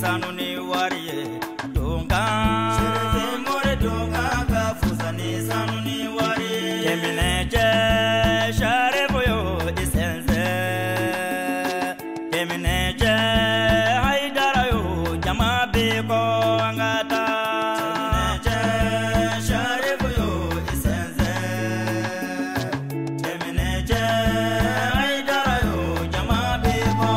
sanuni wariye donga sherefe more donga ka fusani sanuni wariye kemineje sharefo yo isenze kemineje haidara yo jama be ko angata kemineje sharefo yo isenze kemineje haidara yo jama be ko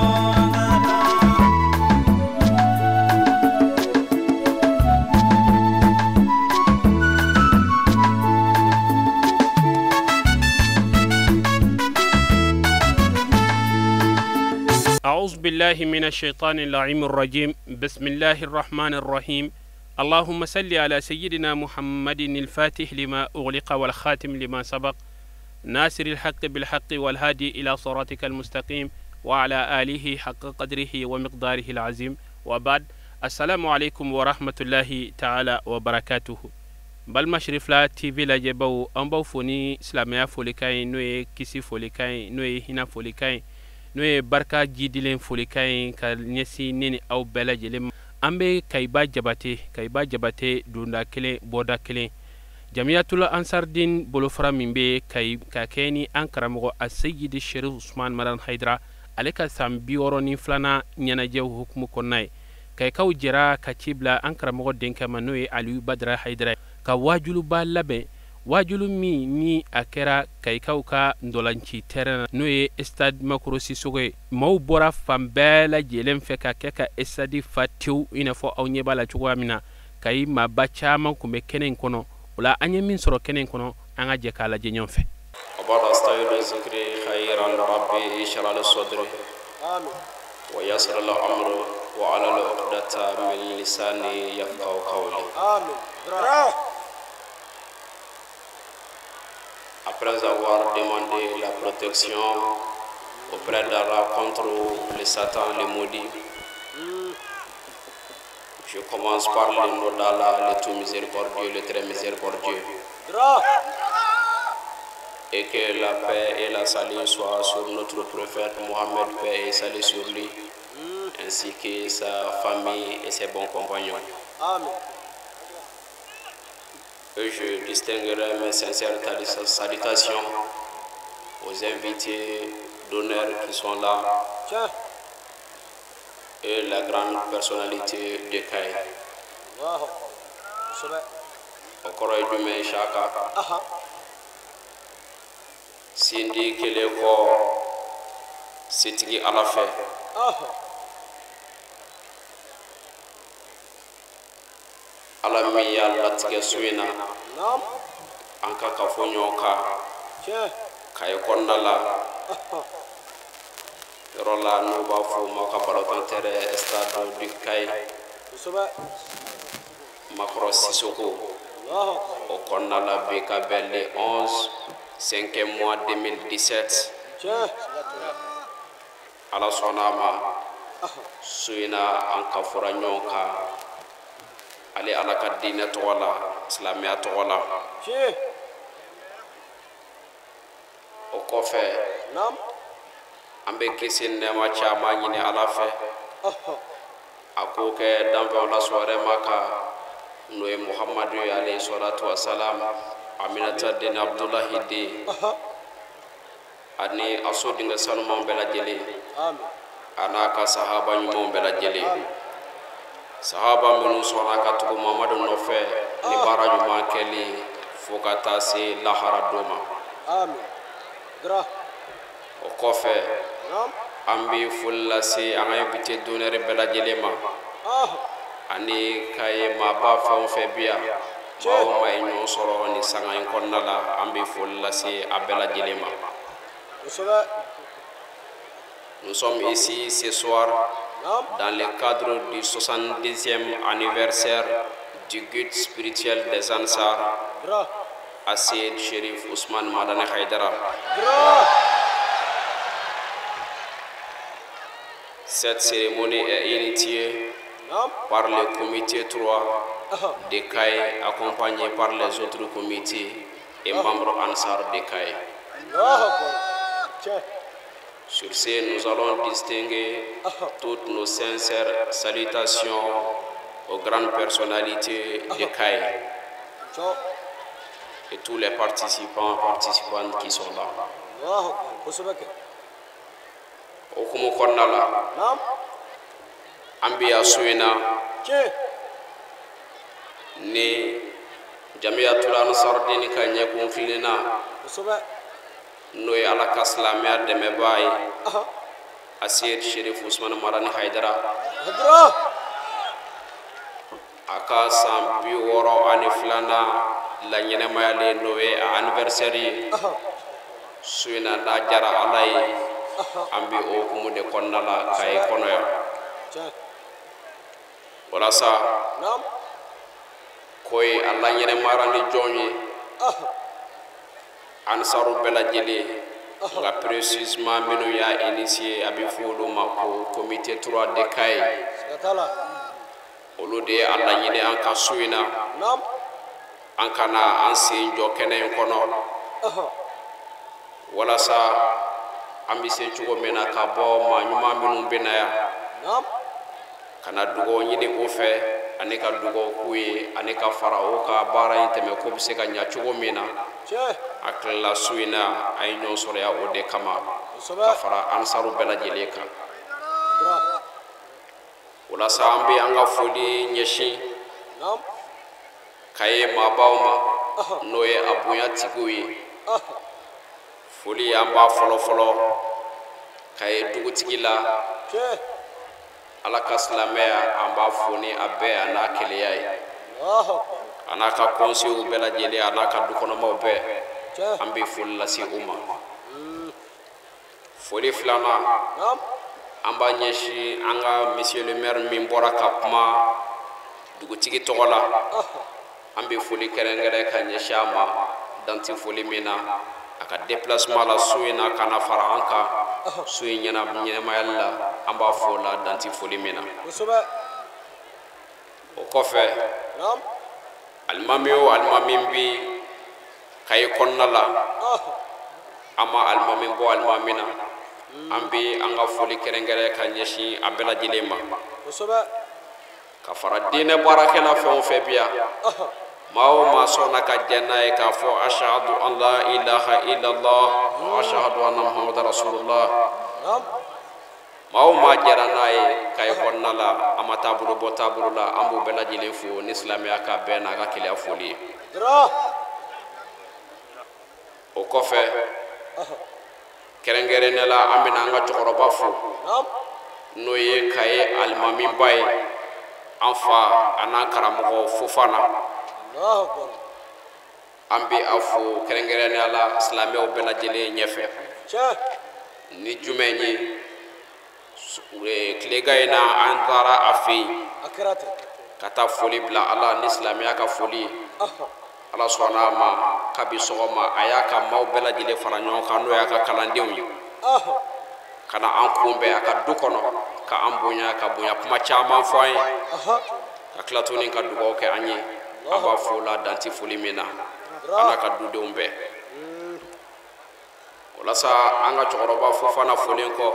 أعوذ بالله من الشيطان اللعين الرجيم بسم الله الرحمن الرحيم اللهم صل على سيدنا محمد الفاتح لما أغلق والخاتم لما سبق ناصر الحق بالحق والهادي إلى صراطك المستقيم وعلى آله حق قدره ومقداره العظيم وبعد السلام عليكم ورحمة الله تعالى وبركاته بل مشرف لا تي في لاجبو أمبو فوني إسلامية فوليكاين نوي كيسي فوليكاين نوي هنا فوليكاين noye barka jidilen folikayen ka nyesi neni aw belajele ambe kayba jabate dunda kelen boda kelen jamiyatul ansardin bolofra mimbe kay ka keni an karamogo asayidi sherif usman maran haidra aleka sambi woroni flana nyanaje hukumu konnay kay kaw jera ka cibla an karamogo denkama noye aliyu badra haidra ka wajulu ba labe wajulu mi ni akera kaikaw ka ndolanci terrain noye stade makrosi soge maw bora fambela jelen fe ka keka stade fatiu ina fo aw nyebala chugwa mina kay ma bacha man kumbe kenen kono wala anye min soro kenen kono anga je kala je nyonfe وبعد استعيد ذكري خيرا ربي اشرح لي صدري امين ويسر له امره وعلى عقدة من لساني يفقهوا قولي امين. Après avoir demandé la protection auprès d'Allah contre les Satan, les maudits, je commence par le nom d'Allah, le tout miséricordieux, le très miséricordieux. Et que la paix et la salut soient sur notre prophète Mohammed, paix et salut sur lui, ainsi que sa famille et ses bons compagnons. Amen. Et je distinguerai mes sincères salutations aux invités d'honneur qui sont là et la grande personnalité de Kaye. Au Koroy du Chaka, Sindi Keleko, Sitigi Alafe. Alami yalla tige suina anka kafonyo ka kay kondala rola no ba fu mo ka palotan tere stade du Kay makro sisoko o kondala be ka belle 11 5e mois 2017 ala sonama suina anka fura nyoka ali ala ka dina to wala islamia to wala o kofe nam ambe kisin ne ma chama nyine ala fe ako ke dambe wala soare maka noy muhammadu alayhi salatu wassalam aminata din abdullah hidi ani asodinga sanu mo bela jeli amin anaka sahaba nyumo bela jeli sahaba minu sona ka tugu mamadu nofe ni bara juma keli fokata si lahara doma amin gra o kofe ambi fulla si angay bite donere bela jelema ani kay ma ba fon fe biya ma may no soro ni sangay konnala ambi fulla si abela jelema. Nous sommes ici ce soir dans le cadre du 70e anniversaire du guide spirituel des Ansar, Assid Sherif Ousmane Madane Haidara. Cette cérémonie est initiée par le comité 3 de Kaye, accompagné par les autres comités et membres Ansar de Kaye. Sur ce, nous allons distinguer toutes nos sincères salutations aux grandes personnalités de Caille et tous les participantes qui sont là. Okumu konnala ambiya suina ni Jamiatul Ansar dini ka ɲɛ kun filina n'o ye ala ka silamɛya dɛmɛbaa ye Asiyed Sherif Usman Marani Haidara a ka san 62 la ɲɛnɛmayalen n'o ye a anniversaire ye su in na n'a jara ala ye an bɛ o hukumu de kɔnɔna la Kayi kɔnɔ yan walasa ko ye a laɲɛnɛmayara ni jɔn ye Ansaru bɛɛ lajɛlen nka précisément minnu y'a initié a bɛ fɔ olu ma ko comité 3 de Kayi olu de ye a laɲini an ka su in na an kana an sen jɔ kɛnɛ in kɔnɔ walasa an bɛ se cogo min na ka bɔ maa ɲuman minnu bɛ na yan kana dugawu ɲini o fɛ ani ka dugawu k'u ye ani ka fara o ka baara in tɛmɛ ko bɛ se ka ɲɛ cogo min na a tilala su in na a ye ɲɔgɔn sɔrɔ yan o de kama ka fara Ansaru bɛɛ lajɛlen kan walasa an bɛ an ka foli ɲɛsin Kayi maabaw ma n'o ye a bonyatigiw ye foli an b'a fɔlɔ Kayi dugutigi la ala ka silamɛya an b'a fɔ ni a bɛɛ a n'a keleya ye a n'a ka conseils bɛɛ lajɛlen a n'a ka dukɔnɔmaw bɛɛ an bɛ foli lase u ma foli filanan an b'a ɲɛsin an ka monsieur le maire min bɔra ka kuma dugutigi tɔgɔ la an bɛ foli kɛrɛnkɛrɛn ka ɲɛsin a ma danti foli min na a ka déplacement la su in na kana fara an kan su in ɲɛnamayali la an b'a fɔ la danti foli min na o kɔfɛ alimami o alimami bɛ Kayi kɔnɔna la an ma alimami bɔ alimami na an bɛ an ka foli kɛrɛnkɛrɛn ka ɲɛsin a bɛɛ lajɛlen ma ka fara diinɛ baarakɛla fɛn o fɛn bi yan maa o maa sɔnna ka jɛn n'a ye k'a fɔ ashahadu an la ilaha illallah wa ashahadu anna muhammadan rasulullah maa o maa jɛra n'a ye Kayi kɔnɔna la an ma taabolo bɔ taabolo la an b'u bɛɛ lajɛlen fo ni silamɛya ka bɛn n'a ka keleya foli ye o kɔfɛ kɛrɛnkɛrɛnnenya la an bɛna an ka cɛkɔrɔba fo n'o ye Kayi alimamiba ye an fa a n'a karamɔgɔ Fofana an bɛ a fo kɛrɛnkɛrɛnnenya la silamɛw bɛɛ lajɛlen ɲɛfɛ ni jumɛn ye tilegan in na an taara a fɛ yen ka taa foli bila ala ni silamɛya ka foli ala sɔnna a ma kabi sɔgɔma a y'a ka maaw bɛɛ lajɛlen fara ɲɔgɔn kan n'o y'a ka kalandenw ye ka na an kunbɛn a ka du kɔnɔ ka an bonya ka bonya kuma caman fɔ an ye ka tila tuguni ka dugawu kɛ an ye an b'a fɔ o la danti foli min na an n'a ka dudenw bɛɛ walasa an ka cɛkɔrɔba Fofana folen kɔ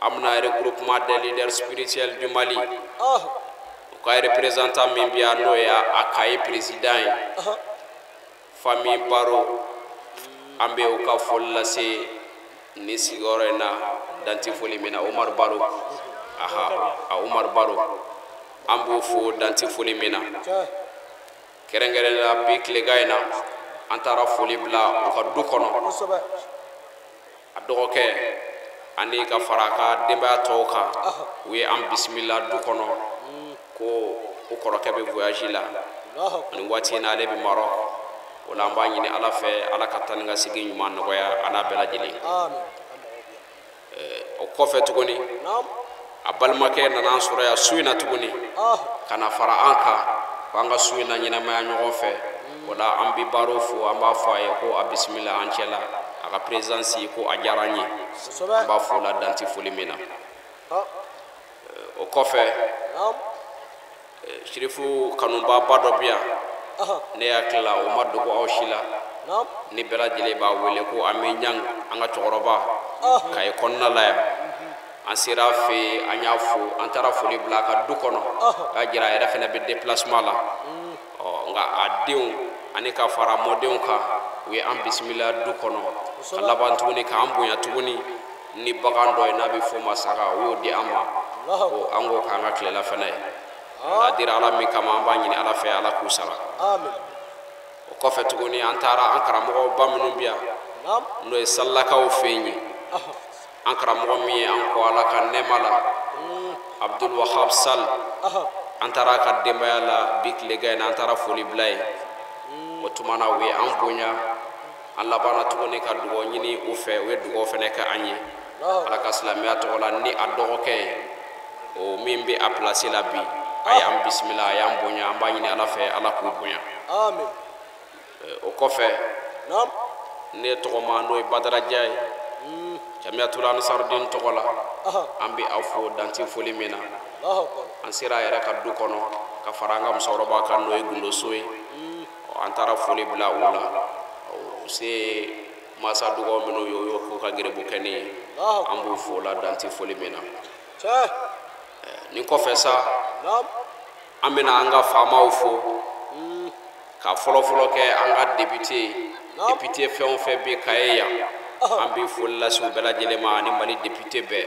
an bɛna regroupement des leaders spirituels du Mali u ka représentant min bɛ yan n'o ye a Kayi président ye famille Baro an bɛ u ka foli lase ni sigiyɔrɔ in na danti foli min na Umar Baro a Umar Baro an b'o fo danti foli min na kɛrɛnkɛrɛnnenya la bi tilegan in na an taara foli bila u ka du kɔnɔ a dɔgɔkɛ ani ka fara a ka denbaya tɔw kan u ye an bisimila du kɔnɔ ko o kɔrɔkɛ bɛ voyage la nin waati in na ale bɛ Maroc o la an b'a ɲini ala fɛ ala ka taa ni ka segin ɲuman nɔgɔya a n'a bɛɛ lajɛlen o kɔfɛ tuguni a balimakɛ nana an sɔrɔ yan su in na tuguni ka na fara an kan ko an ka su in na ɲɛnamaya ɲɔgɔn fɛ o la an bɛ Baro fo an b'a fɔ a ye ko a bisimila an cɛ la a ka présence ko a diyara an ye an b'a fɔ o la danti foli min na o kɔfɛ Sherifu kanuba ba dɔ bɛ yan ne hakili la o ma dogo aw si la ni bɛɛ lajɛlen b'a wele ko Ami Ɲang an ka cɛkɔrɔba kay konna la an sera fe an y'a fo an taara foli bila ka du kɔnɔ k'a jira a yɛrɛ fɛnɛ bɛ déplacement la nka a denw ani ka fara mɔdenw kan u ye an bisimila du kɔnɔ ka laban tuguni k'an bonya tuguni ni bagan dɔ ye n'a bɛ f'o ma saga u y'o di an ma ko an k'o k'an ka tilela fɛnɛ ye a dira ala min kama an b'a ɲini ala fɛ ala k'u sara o kɔfɛ tuguni an taara an karamɔgɔ ba minnu bɛ yan n'o ye salilakaw fɛ yen ye an karamɔgɔ min ye an kɔ ala ka nɛɛma la Abdul Wahab Sall an taara ka denbaya la bi tilega in na an taara foli bila yen o tuma na u ye an bonya an labanna tuguni ka dugawu ɲini u fɛ u ye dugawu fɛnɛ kɛ an ye ala ka silamɛya tɔgɔ la ni a dɔgɔkɛ ye o min bɛ a place la bi a y'an bisimila a y'an bonya an b'a ɲini ala fɛ ala k'u bonya o kɔfɛ ne tɔgɔma n'o ye Badara Dia ye Jamiatul Ansarudine tɔgɔ la an bɛ aw fo danti foli min na an sera a yɛrɛ ka du kɔnɔ ka fara an ka musokɔrɔba kan n'o ye Gundo So ye an taara foli bila u la u se masa dugawu minnu ye o y'o k'u ka gɛrɛbu kɛ ne ye an b'u fo la danti foli min na nin kɔfɛ sa an bɛna an ka faamaw fo ka fɔlɔfɔlɔ kɛ an ka député fɛn o fɛn bɛ Kaye yan an bɛ foli lase u bɛɛ lajɛlen ma ani Mali député bɛɛ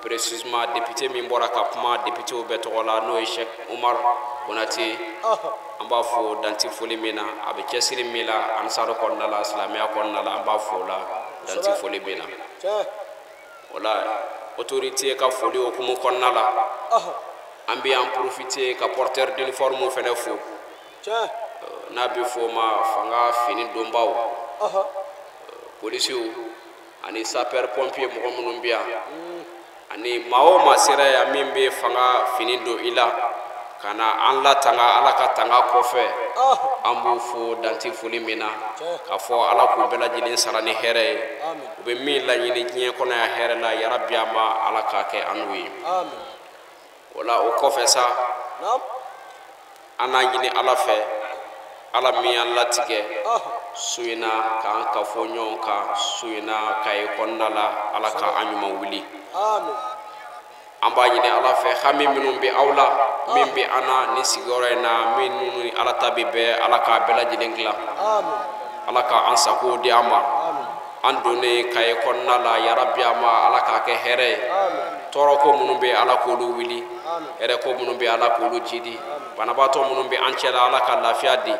précisément député min bɔra ka kuma députéw bɛɛ tɔgɔ la n'o ye Cheikh Umar Konate an b'a fo danti foli min na a bɛ cɛsiri min la Ansaru kɔnɔna la silamɛya kɔnɔna la an b'a fo la danti foli min na o la autorité ka foli hukumu kɔnɔna la an bɛ en profiter ka porteur d'uniforme fɛnɛ fo n'a bɛ f'o ma fanga fini donbaw polisiw ani sapeur pompier mɔgɔ minnu bɛ yan ani maa o maa sera yan min bɛ fanga fini don i la ka na an latanga ala ka tanga kɔfɛ an b'u fo danti foli min na k'a fɔ ala k'u bɛɛ lajɛlen sara ni hɛrɛ ye u bɛ min laɲini diɲɛ kɔnɔ yan hɛrɛ la yarabi a ma ala k'a kɛ an n'u ye o la o kɔfɛ sa an n'a ɲini ala fɛ ala min y'an latigɛ su in na k'an kafo ɲɔgɔn kan su in na Kaye kɔnɔna la ala ka an ɲuman wuli an b'a ɲini ala fɛ hami minnu bɛ aw la min bɛ an na ni sigiyɔrɔ in na minnu ni ala ta bɛ bɛɛ ala k'a bɛɛ lajɛlen dilan ala ka an sago di an ma an donnen Kaye kɔnɔna la yarabi a ma ala k'a kɛ hɛrɛ ye tɔɔrɔ ko minnu bɛ ala k'olu wuli hɛrɛ ko minnu bɛ ala k'olu jidi banabaatɔ minnu bɛ an cɛla ala ka lafiya di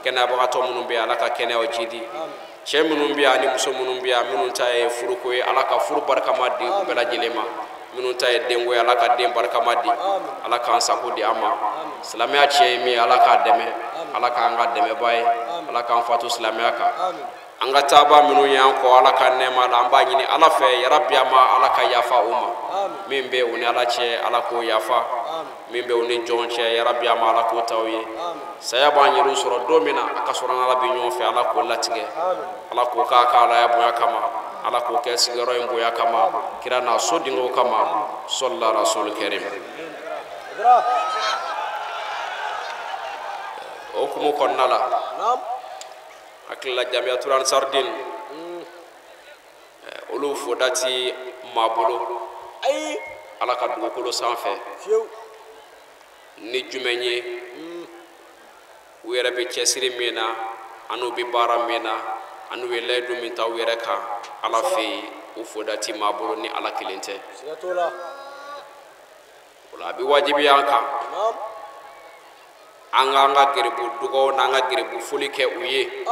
kɛnɛyabagatɔ minnu bɛ ala ka kɛnɛyaw jidi cɛ minnu bɛ yan ni muso minnu bɛ yan minnu ta ye furuko ye ala ka furu barikama di u bɛɛ lajɛlen ma minnu ta ye denko ye ala ka den barikama di ala k'an sago di an ma silamɛya tiɲɛ ye min ye ala k'a dɛmɛ ala k'an ka dɛmɛba ye ala k'an fatu silamɛya kan an ka taaba minnu y'an kɔ ala ka nɛɛma la an b'a ɲini ala fɛ yarabi a ma ala ka yafa u ma min bɛ u ni ala cɛ ala k'o yafa min bɛ u ni jɔn cɛ yarabi a ma ala k'o t'aw ye saya b'an yɛrɛw sɔrɔ don min na a ka sɔrɔ an ala bɛ ɲɔgɔn fɛ ala k'o latigɛ ala k'o k'a ka alaya bonya kama ala k'o kɛ sigiyɔrɔ in bonya kama kira n'a so dingew kama sɔlila rasul kɛrim o hukumu kɔnɔna la hakilila Jamiatul Ansarudine olu fo dati maa bolo ala ka dugukolo sanfɛ ni jumɛn ye u yɛrɛ bɛ cɛsiri min na an'u bɛ baara min na an'u ye layidu min ta u yɛrɛ kan ala fɛ yen u fo dati maa bolo ni ala kelen tɛ o la a bɛ wajibi an kan an k'an ka gɛrɛbu dugawu n'an ka gɛrɛbu foli kɛ u ye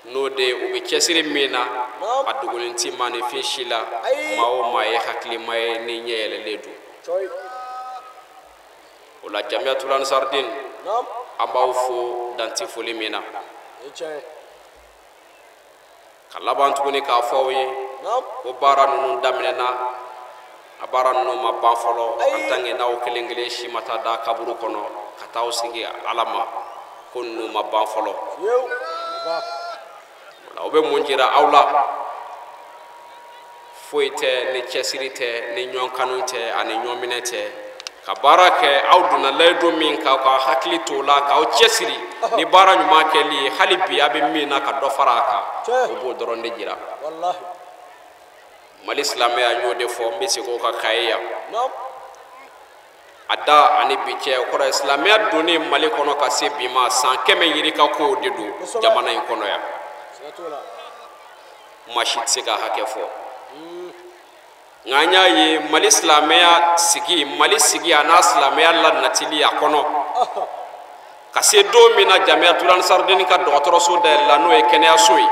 n'o de u bɛ cɛsiri min na a dogolen ti maanifin si la maa o maa ye hakilima ye ni ɲɛ yɛlɛlen don o la Jamiatul Ansarudine an b'aw fo danti foli min na ka laban tuguni k'a fɔ aw ye ko baara ninnu daminɛna a baara ninnu ma ban fɔlɔ en tant que n'aw kelen kelen si ma taa da kaburu kɔnɔ ka taa aw sigi ala ma ko ninnu ma ban fɔlɔ o bɛ mun jira aw la foyi tɛ ni cɛsiri tɛ ni ɲɔgɔn kanu tɛ ani ɲɔgɔn minɛ tɛ ka baara kɛ aw donna layidu min ka hakili to la k'aw cɛsiri ni baara ɲuman kɛli ye hali bi a bɛ min na ka dɔ fara a kan o b'o dɔrɔn de jira Mali silamɛya n y'o de fɔ n bɛ segin o kan Kaye yan a da ani bi cɛ o kɔrɔ ye silamɛya donnen Mali kɔnɔ ka se bi ma san 100 yirika kow de don jamana in kɔnɔ yan maa si tɛ se ka hakɛ fɔ nka an y'a ye Mali silamɛya sigi a n'a silamɛya lanatili a kɔnɔ ka se don min na Jamiyatul Ansarudine ka dɔgɔtɔrɔso dayɛlɛla n'o ye kɛnɛyaso ye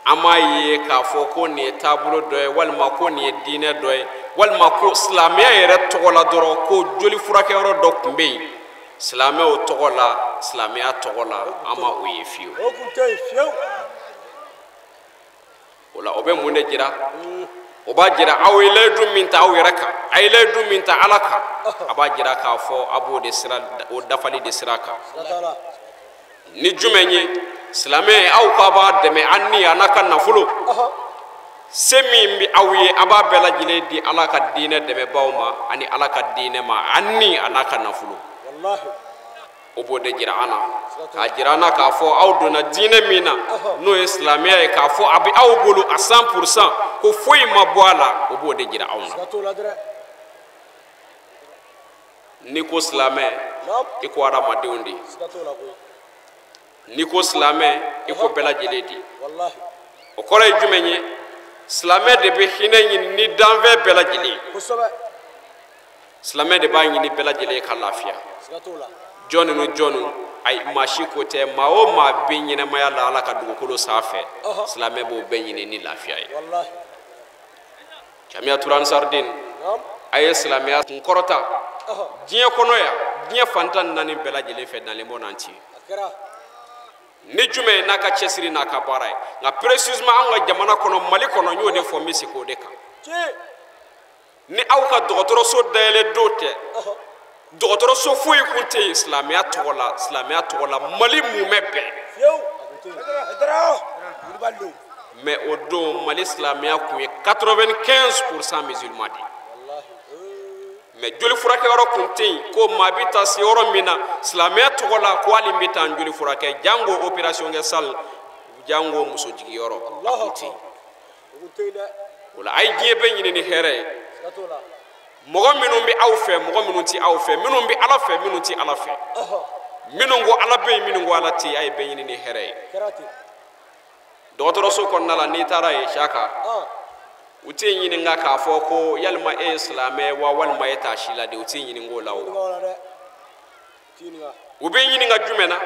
an m'a ye k'a fɔ ko nin ye taabolo dɔ ye walima ko nin ye diinɛ dɔ ye walima ko silamɛya yɛrɛ tɔgɔ la dɔrɔn ko joli furakɛyɔrɔ dɔ tun bɛ yen silamɛw tɔgɔ la silamɛya tɔgɔ la an ma o ye fiyewu o la o bɛ mun de jira o b'a jira aw ye layidu min ta aw yɛrɛ kan a ye layidu min ta Ala kan a b'a jira k'a fɔ a b'o de sira o dafali de sira kan ni jumɛn ye silamɛ aw k'a b'a dɛmɛ an ni a n'a ka nafolo se min bɛ aw ye a b'a bɛɛ lajɛlen di Ala ka diinɛ dɛmɛbaaw ma ani Ala ka diinɛ ma an ni a n'a ka nafolo o b'o de jira an na k'a jira an na k'a fɔ aw donna diinɛ min na n'o ye silamɛya ye k'a fɔ a bɛ aw bolo a 100% ko foyi ma bɔ a la o b'o de jira aw na n'i ko silamɛ i ko adamadenw de n'i ko silamɛ i ko bɛɛ lajɛlen de o kɔrɔ ye jumɛn ye silamɛ de bɛ hinɛ ɲini ni danfɛn bɛɛ lajɛlen ye silamɛ de b'a ɲini bɛɛ lajɛlen ka lafiya jɔnni ni jɔnni ayi maa si ko tɛ maa o maa bɛ ɲɛnɛmaya la Ala ka dugukolo sanfɛ silamɛ b'o bɛɛ ɲini ni lafiya ye Jamiyatul Ansarudine a ye silamɛya kun kɔrɔta diɲɛ kɔnɔ yan diɲɛ fantan naani bɛɛ lajɛlen fɛ nalen bɔ n'an ci ni jumɛn ye n'a ka cɛsiri n'a ka baara ye nka précisément an ka jamana kɔnɔ Mali kɔnɔ n y'o de fɔ n bɛ segin o de kan ni aw ka dɔgɔtɔrɔso dayɛlɛ don tɛ dɔgɔtɔrɔso foyi kun tɛ yen silamɛya tɔgɔ la Mali mumɛ bɛɛ mais o don Mali silamɛya kun ye 95% musulman de mais joli furakɛyɔrɔ kun tɛ yen ko maa bɛ taa se yɔrɔ min na silamɛya tɔgɔ la ko hali n bɛ taa n joli furakɛ jango opération kɛ salle jango muso jigiyɔrɔ a kun tɛ yen o la a ye diɲɛ bɛɛ ɲini ni hɛrɛ ye mɔgɔ minnu bɛ aw fɛ mɔgɔ minnu tɛ aw fɛ minnu bɛ Ala fɛ minnu tɛ Ala fɛ minnu ko Ala bɛ yen minnu ko Ala tɛ yen a ye bɛɛ ɲini ni hɛrɛ ye dɔgɔtɔrɔso kɔnɔna la n'i taara yen Saka u tɛ ɲininka k'a fɔ ko yalima e ye silamɛ wa walima e t'a si la de u tɛ ɲininka o la o u bɛ ɲininka jumɛn na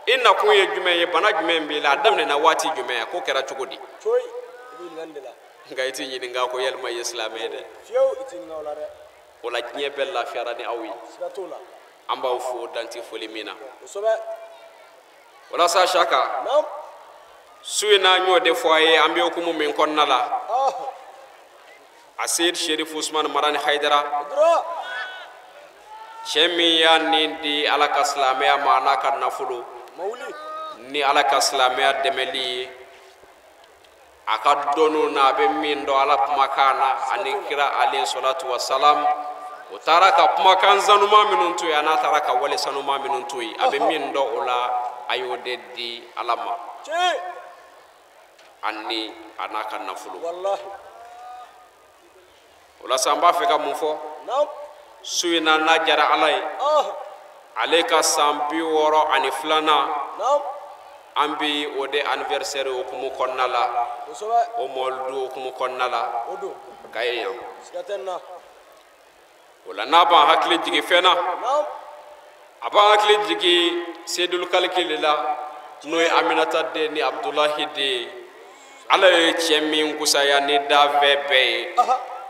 e nakun ye jumɛn ye bana jumɛn b'i la a daminɛna waati jumɛn ko kɛra cogo di nka i tɛ ɲininka ko yalima i ye silamɛ ye dɛ o la diɲɛ bɛɛ lafiyara ni aw ye an b'aw fo dantɛ foli min na walasa Saka su in na n y'o de fɔ a ye an bɛ hukumu min kɔnɔna la a Seyid Sherif Usman Marani Haidara cɛ min y'a nin di Ala ka silamɛya ma a n'a ka nafolo ni Ala ka silamɛya dɛmɛli ye a ka dɔnniw na a bɛ min dɔn Ala kumakan na ani kira alayhi salatu wa salam o taara ka kumakan sanuma minnu to yen a n'a taara ka wale sanuma minnu to yen a bɛ min dɔn o la a y'o de di Ala ma ani a n'a ka nafolo o la sa n b'a fɛ ka mun fɔ su in na n'a diyara Ala ye ale ka san 62 an bɛ o de anniversaire hukumu kɔnɔna la o mɔlidu hukumu kɔnɔna la Kaye yan o la n'a b'an hakili jigin fɛn na a b'an hakili jigin Seydul Kalikili la n'o ye Aminata den ni Abdulahi den Ala ye cɛ min kusaya ni dafɛ bɛɛ ye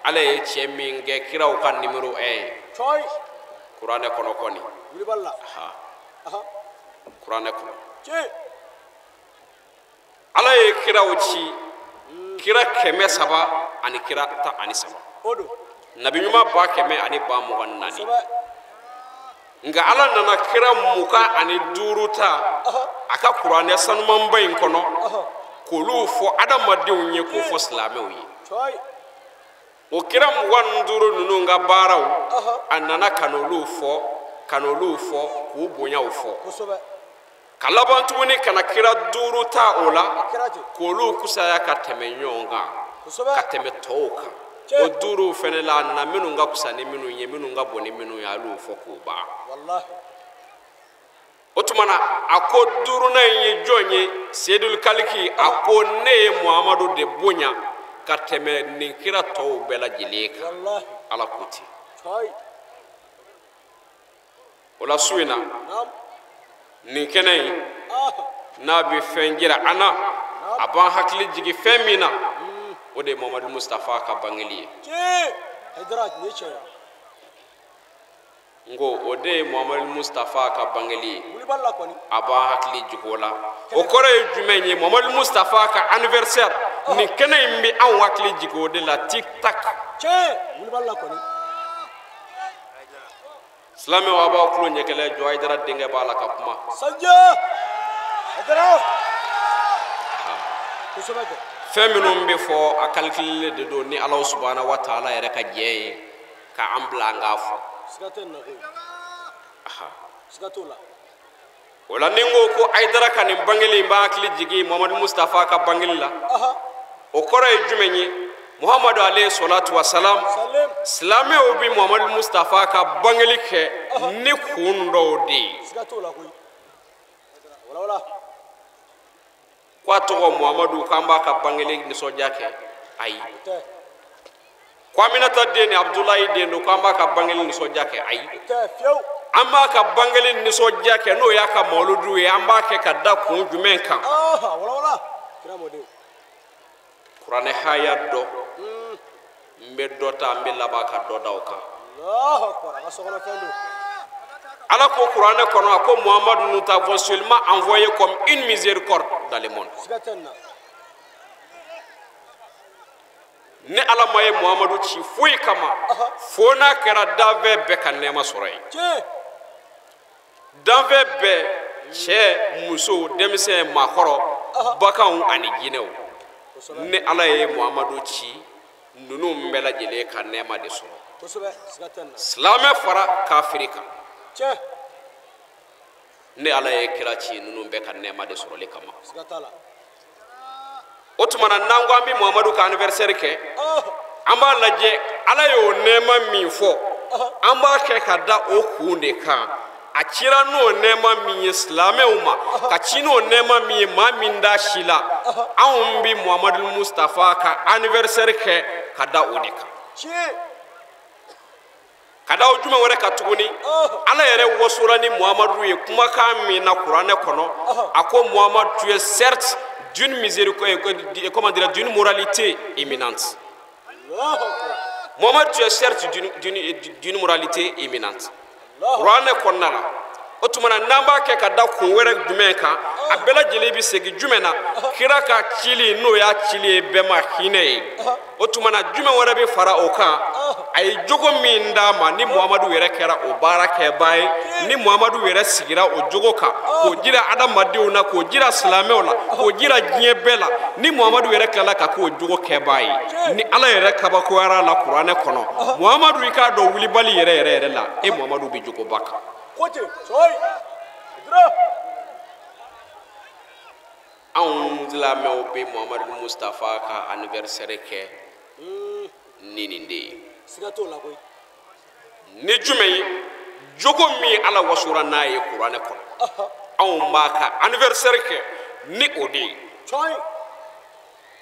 Ala ye cɛ min kɛ kiraw ka numéro 1 ye kuranɛ kɔnɔ kɔni kuranɛ kɔnɔ Ala ye kiraw ci kira 100 ani kira 13 nabi ɲuman 100 ani 24 nka Ala nana kira 25 ta a ka kuranɛ sanumanba in kɔnɔ k'olu fɔ adamadenw ye k'o fɔ silamɛw ye o kira mugan duru nunu nga baaraw a nana kanolu fɔ k'u bonyaw fɔ ka laban tuguni kana kira duru ta o la k'olu kusaya ka tɛmɛ ɲɔgɔn kan ka tɛmɛ tɔw kan o duru fɛnɛ la a nana minnu ka kusa ni minnu ye minnu ka bon ni minnu ye a y'olu fɔ k'u ban o tuma na a ko duurunan in ye jɔn ye Seydul Kaliki a ko ne ye Muhamadu de bonya ka tɛmɛ nin kira tɔw bɛɛ lajɛlen kan Ala ko ten o la su in na nin kɛnɛ in n'a bɛ fɛn jira an na a b'an hakili jigin fɛn min na o de ye Muhamadu Mustafa ka bangeli ye ngo o de ye Muhamadu Mustafa ka bangeli ye a b'an hakili jigin o la o kɔrɔ ye jumɛn ye Muhamadu Mustafa ka anniversaire nin kɛnɛ in bɛ anw hakili jigin o de la tic tac silamɛw a b'aw tulo ɲɛkɛlɛ jɔ Hayidara denkɛ b'a la ka kuma fɛn minnu bɛ fɔ a calculé de don ni Alahu subhanahu wa ta'ala yɛrɛ ka jɛ ye ka an bila an k'a fɔ o la ni n ko ko Hayidara ka nin bangeli in b'a hakili jigin Muhamadu Mustafa ka bangeli la o kɔrɔ ye jumɛn ye Muhammadu alayhi salatu wa salam silamɛw bi Muhamadu Mustafa ka bangeli kɛ ni kun dɔw de ye ko a tɔgɔ Muhammadu k'an b'a ka bangeli nisɔndiya kɛ ayi ko Aminata den ni Abdulayi den don k'an b'a ka bangeli nisɔndiya kɛ ayi an b'a ka bangeli nisɔndiya kɛ n'o y'a ka mawludu ye an b'a kɛ ka da kun jumɛn kan kuranɛ haya dɔ n bɛ dɔ ta n bɛ laban ka dɔ da o kan Ala ko kuranɛ kɔnɔ a ko Muhammadu nous t'avons seulement envoyé comme une miséricorde dans le monde ne Ala ma ye Muhammadu ci foyi kama fo n'a kɛra danfɛn bɛɛ ka nɛɛma sɔrɔ ye danfɛn bɛɛ cɛ muso denmisɛn maakɔrɔ baganw ani jinɛw ne Ala ye Muhammadu ci ninnu bɛɛ lajɛlen ka nɛɛma de sɔrɔ silamɛ fara kafiri kan ne Ala ye kira ci ninnu bɛɛ ka nɛɛma de sɔrɔli kama o tuma na n'an ko an bɛ Muhammadu ka anniversaire kɛ an b'a lajɛ Ala y'o nɛɛma min fɔ an b'a kɛ ka da o kun de kan a cira n'o nɛɛma min ye silamɛw ma ka ci n'o nɛɛma min ye maa min da si la anw bɛ Muhammadu Mustafa ka anniversaire kɛ ka da o de kan ka da o jumɛn wɛrɛ kan tuguni Ala yɛrɛ wasora ni Muhammadu ye kumakan min na kuranɛ kɔnɔ a ko Muhammadu tu es certes d'une miséricorde, comment dire, d'une moralité éminente. Muhammad, tu es certes d'une moralité éminente. Kuranɛ kɔnɔna la o tuma na n'an b'a kɛ ka da kun wɛrɛ jumɛn kan a bɛɛ lajɛlen bɛ segin jumɛn na kira ka cili n'o y'a cili ye bɛɛ ma hinɛ ye o tuma na jumɛn wɛrɛ bɛ fara o kan a ye jogo min d'a ma ni Muhammadu yɛrɛ kɛra o baarakɛbaa ye ni Muhammadu yɛrɛ sigira o jogo kan k'o jira adamadenw na k'o jira silamɛw la k'o jira diɲɛ bɛɛ la ni Muhammadu yɛrɛ tilala ka k'o jogo kɛbaa ye ni Ala yɛrɛ kabakoyara la kuranɛ kɔnɔ Muhammadu i k'a dɔn wulibali yɛrɛ la e Muhammadu bɛ jogoba kan. Anw silamɛw bɛ Muhammadu Mustafa ka anniversaire kɛ ni nin de ye ni jumɛn ye jogo min Ala wasora n'a ye kuranɛ kɔnɔ anw b'a ka anniversaire kɛ ni o de ye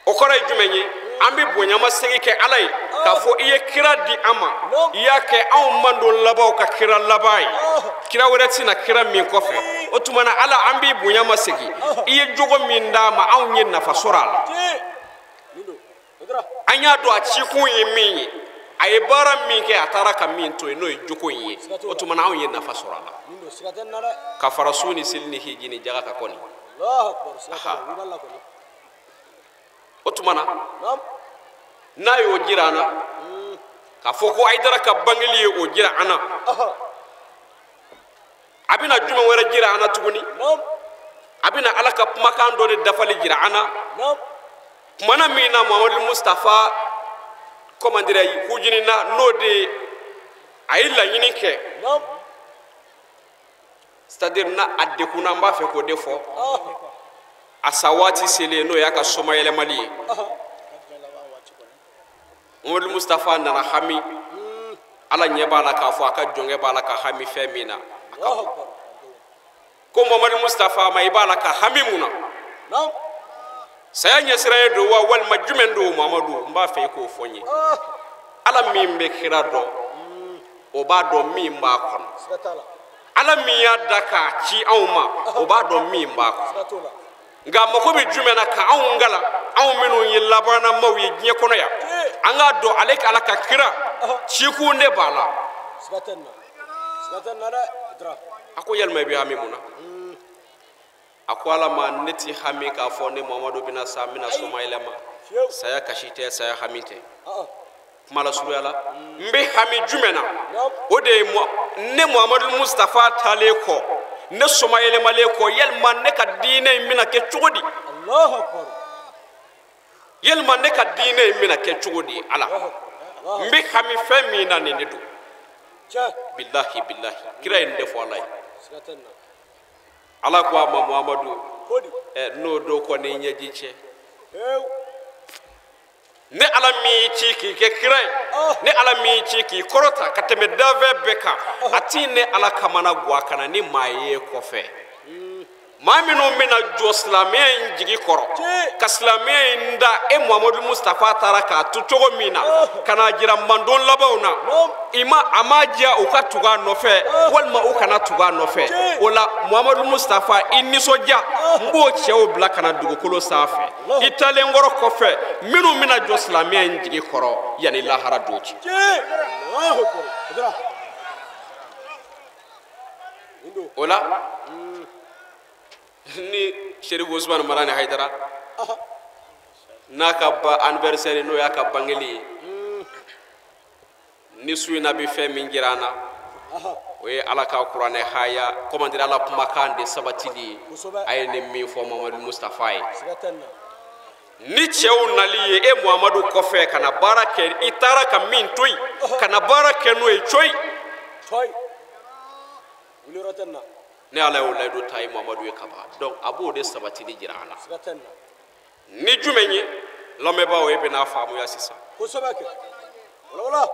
o kɔrɔ ye jumɛn ye an bɛ bonyamasegin kɛ Ala ye k'a fɔ i ye kira di an ma i y'a kɛ anw man don labanw ka kira laban ye kira wɛrɛ tɛna kira min kɔfɛ o tuma na Ala an b'i bonyamasegin i ye jogo min d'a ma anw ye nafa sɔrɔ a la an y'a dɔn a cikun ye min ye a ye baara min kɛ a taara ka min to yen n'o ye jogo in ye o tuma na anw ye nafa sɔrɔ a la ka fara su ni seli ni hiji ni jaga ka kɔni o tuma na n'a y'o jira an na k'a fɔ ko Hayidara ka bangeli ye o jira an na a bɛna jumɛn wɛrɛ jira an na tuguni a bɛna Ala ka kumakan dɔ de dafali jira an na kumana min na Muhammadu Mustafa comment dirais hujini na no de ay la ñini ke c'est-à-dire na adekuna mba fe ko defo asawati sele no yaka soma yele mali Muhammad Mustafa nana hami ala nyebala ka fo aka jonge bala ka hami femina ko Muhammad Mustafa ma ibala ka hami muna saya nyesra do wa wal majumen do Muhammadu mba fe ko fonyi ala mimbe khira do o ba do mimba kon ala miya daka ci awma o ba do mimba kon nga mako be jumena ka aw ngala aw menu yillabana mawi nye kono ya anga do aleka alaka kira ci ku ne bala sigatanna da dra ako yalma bi hamimuna ako ala ma neti hami ka fo ne Muhammadu bin Samina Sumailama saya kashite saya hamite mala surala mbe hami jumena o de ne Muhammadu Mustafa tale ko ne Sumaile maleko yelma ne ka diine mina ke cugodi Allahu akbar yelma ne ka diine mina ke cugodi ala mbe hami femina ne do billahi kira inde fo Allah sigatanna ala ko ma Muhammadu no do ko ne nyajiche ne ala mi chiki ke kira ne ala mi chiki korota kateme dave beka atine ala kamana gwa kana ni maye kofe mamino mina jo islamien jigi koro ka islamien nda e Muhammadu Mustafa taraka tutogo mina kana jira mandon labawna ima amajia ukatuga nofe walma ukana tuga nofe wala Muhammadu Mustafa inisoja mbo chewo bla kana dugukolo safe itale ngoro kofe minu mina jo islamien jigi koro yani lahara dochi Allahu akbar wala ni Sherif Usman Marani Haidara naka ba anniversaire no yaka bangeli ni suina bi fe min jirana we alaka qur'ane haya comment dire ala kuma kan de sabatili ay ne mi fo Muhammad Mustafa ni chew nali e Muhammadu kofe kana barake itara ka min toy kana barake no e choy ulirotanna ne ala wala do tay Muhammadu e kaba donc abo de sabatili jirana ni jumenye lome ba we be na faamu ya sisa ko sobake wala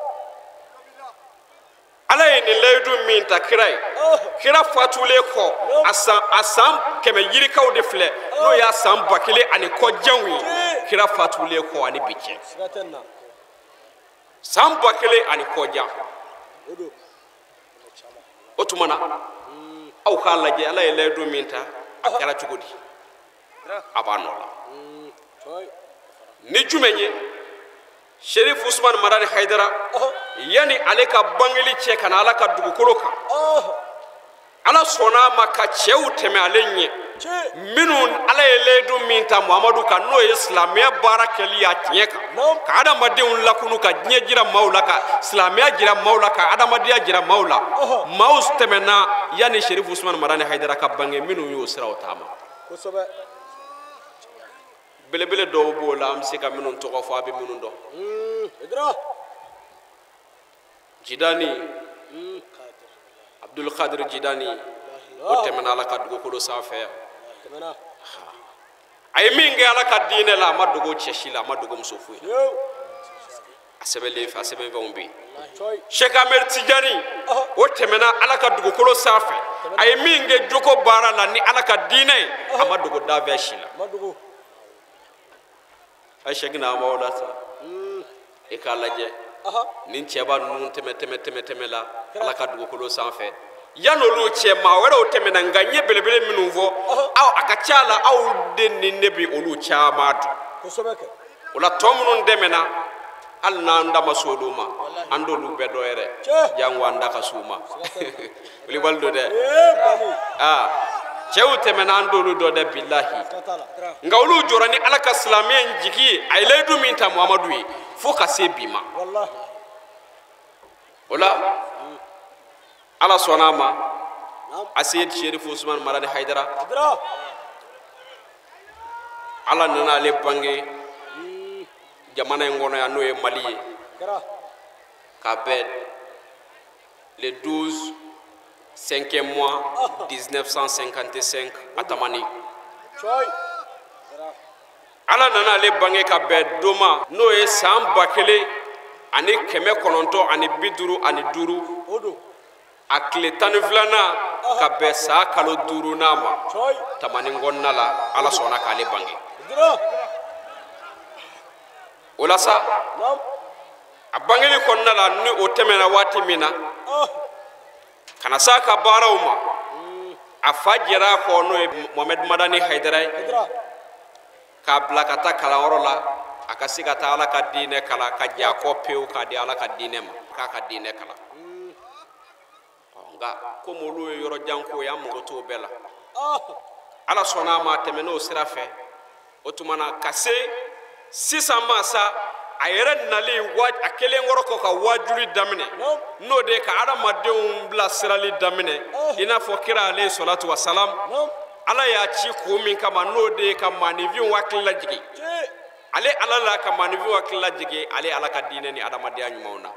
ala ni leydu min ta kiray kira fatule ko asam keme yiri kaw de fle no ya sam bakile ani ko janwi kira fatule ko ani biche sam bakile ani ko ja otumana aw kala je ala leydu min ta akara tugudi abanola ni jumenye Sherif Usman Marani Haidara yani aleka bangeli che kana alaka dugukolo ka ala sona maka chew teme alenye minun ala eledu minta Muhammadu ka no islamia barakeli ya tieka ka adama deun lakunu ka jira maula ka islamia jira maula ka adama dia jira maula maus temena yani Sherif Usman Marani Haidara ka bange minun yo sira otama ko sobe belebele do bola am sika minun to ko fa be minun do idra Jidani Abdul Qadir Jidani o temena la ka dugo ko do safe temena ay minge ala ka dine la madugo cheshila madugo musofu asebele fa asebe vombi Sheikh Ahmed Tijani o temena ala ka dugo ko do safe ay minge joko bara la ni ala ka dine amadugo dave shila madugo ay shegna mawlata e kalaje nin cheba nun teme la ala ka dugo ko sanfe yano lu chema wera o teme na nganye belebele minunvo aw akachala aw denni nebi olu chama do ko sobeke wala tomunun demena alna ndama soduma ando lu bedo ere jangwa ndaka suma wali waldo de chew temena ando lu do de billahi ngawlu jorani alaka islamien jiki ay ledu minta Muhammadu fo ka se bima wallahi wala ala sonama asiyed Sherif Usman Marani Haidara ala nana le bange jamana ngono ya noye Mali ka bɛn le 12 5e mois 1955 a tamani ala nana ale bange ka bɛn doma n'o ye san 1955 a tile 12nan ka bɛn saa kalo 5nan ma tamani kɔnɔna la ala sɔnna k'ale bange o la sa a bangeli kɔnɔna la ni o tɛmɛna waati min na kana sa ka baaraw ma a fa jɛra a kɔ n'o ye Mohamed Madani Haidara ye k'a bila ka taa kalanyɔrɔ la a ka se ka taa ala ka diinɛ kalan ka jɛ a kɔ pewu k'a di ala ka diinɛ ma k'a ka diinɛ kalan nka komi olu ye yɔrɔ jan ko ye an mago t'o bɛɛ la ala sɔnna a ma tɛmɛ n'o sira fɛ o tuma na ka se sisan ma sa a yɛrɛ nalen a kelen kɔrɔ kɔ ka wajuli daminɛ n'o de ye ka adamadenw bila sirali daminɛ i n'a fɔ kira alayhi salatu wa salam ala y'a ci ko min kama n'o de ye ka maanifinw hakili lajigi ale ala la ka maanifinw hakili lajigi ale ala ka diinɛ ni adamadenya ɲumanw na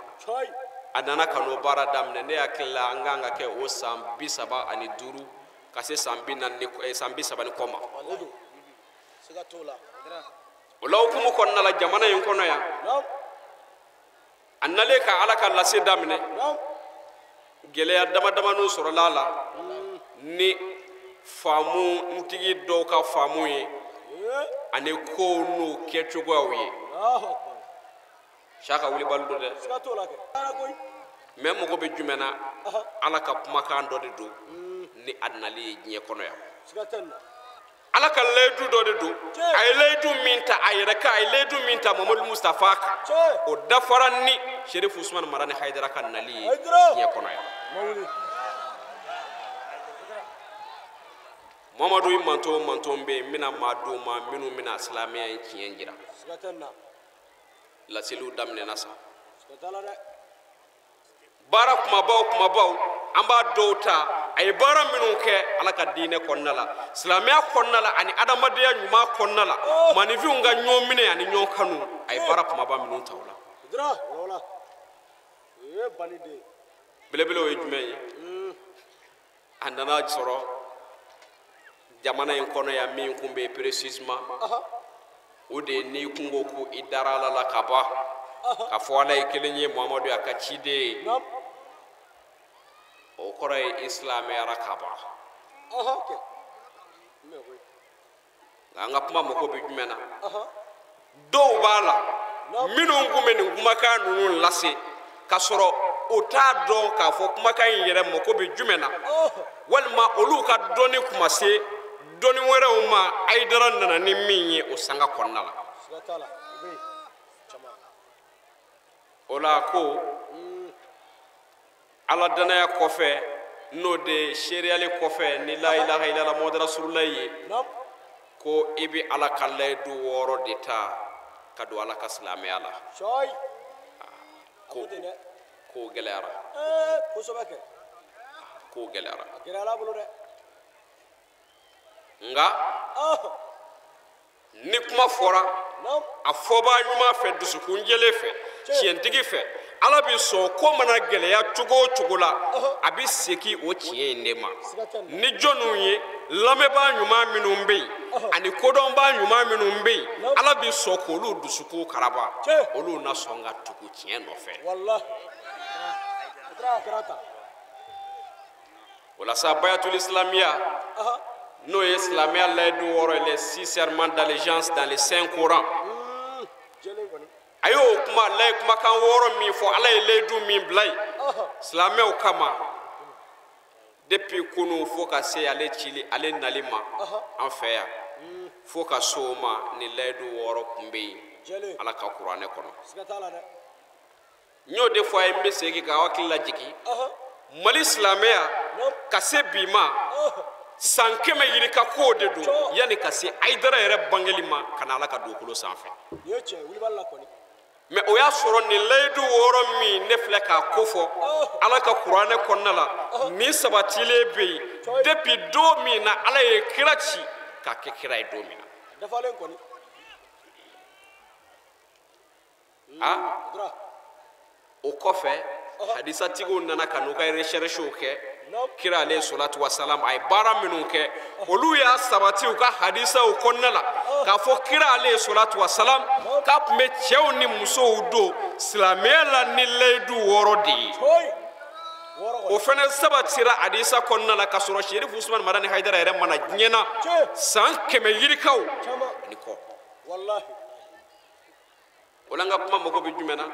a nana ka n'o baara daminɛ ne hakili la an kan ka kɛ o san 35 ka se san 30 ni kɔ ma o la hukumu kɔnɔna la jamana in kɔnɔ yan a nalen ka ala ka lase daminɛ gɛlɛya damadamaniw sɔrɔla a la ni faamu ntigi dɔw ka faamu ye ani kow n'u kɛcogoyaw ye saka wulibali do dɛ mɛ mɔgɔ bɛ jumɛn na ala ka kumakan dɔ de don ni a nali ye diɲɛ kɔnɔ yan ala ka layidu dɔ de don a ye layidu min ta a yɛrɛ kan a ye layidu min ta Mamadu Mustafa kan o dafara ni Sherifu Usmani Madani Haidara ka nali ye diɲɛ kɔnɔ yan Mamadu yi manton bɛ yen n bɛna maa d'o ma minnu bɛna silamɛya in tiɲɛ jira laseliw daminɛna sa baara kumabaw an b'a dɔw ta a ye baara minnu kɛ ala ka diinɛ kɔnɔna la silamɛya kɔnɔna la ani adamadenya ɲuman kɔnɔna la maanifinw ka ɲɔgɔn minɛ ani ɲɔgɔn kanu a ye baara kumaba minnu ta o la belebele o ye jumɛn ye a nana sɔrɔ jamana in kɔnɔ yan min kun bɛ précisément o de ye n'i kun ko ko i dara ala la ka ban ka fɔ ala ye kelen ye Muhamadu a ka ciden ye o kɔrɔ ye isilamɛyara ka ban nka an ka kuma mako bɛ jumɛn na dɔw b'a la minnu kun bɛ nin kumakan ninnu lase ka sɔrɔ o t'a dɔn k'a fɔ kumakan in yɛrɛ mako bɛ jumɛn na walima olu ka dɔnni kuma se dɔnni wɛrɛw ma Haidara nana ni min ye o sanga kɔnɔna la o la ko ala danaya kɔfɛ n'o de seriyali kɔfɛ ni la ilaha illallah Muhamadu rasulullah ye ko i bɛ ala ka layidu 6 de ta ka don ala ka silamɛya la ko gɛlɛyara ko gɛlɛyara nga ni kuma fɔra a fɔbaa ɲuman fɛ dusukun jɛlen fɛ tiɲɛtigi fɛ ala bi sɔn ko mana gɛlɛya cogo o cogo la a bi segin o tiɲɛ in de ma ni jɔnniw ye lamɛnbaa ɲuman minnu bɛ yen ani kodɔnbaa ɲuman minnu bɛ yen ala bi sɔn k'olu dusukun karaba olu na sɔn ka tugu tiɲɛ nɔfɛ walasa bayatul islamiya n'o ye silamɛya layidu 6 les 6 serments d'allégeance dans les 5 Corans a y'o kumakan 6 min fɔ ala ye layidu min bila yen silamɛw kama depuis kunu fo ka se ale cili ale nali ma an fɛ yan fo ka so o ma ni layidu 6 kun bɛ yen ala ka kuranɛ kɔnɔ n y'o de fɔ a ye n bɛ segin ka hakili lajigi Mali silamɛya ka se bi ma san 100 yirika ko de don yani ka se Haidara yɛrɛ bangeli ma kana ala ka dugukolo sanfɛ mais o y'a sɔrɔ nin layidu 6 min ne filɛ k'a ko fɔ ala ka kuranɛ kɔnɔna la nin sabatilen bɛ yen depuis don min na ala ye kira ci k'a kɛ kira ye don min na o kɔfɛ hadisatigiw nana ka n'u ka recherchew kɛ kira alayhi salatu wasalam ay baara minnu kɛ olu y'a sabati u ka hadisaw kɔnɔna la k'a fɔ kira alayhi salatu wasalam k'a tun bɛ cɛw ni musow don silamɛya la ni layidu 6 de ye o fana sabatira hadisa kɔnɔna la k'a sɔrɔ Sherif Usman Madani Haidara yɛrɛ mana diɲɛna san 100 yirikaw ni kɔ wallahi o la n ka kuma mago bɛ jumɛn na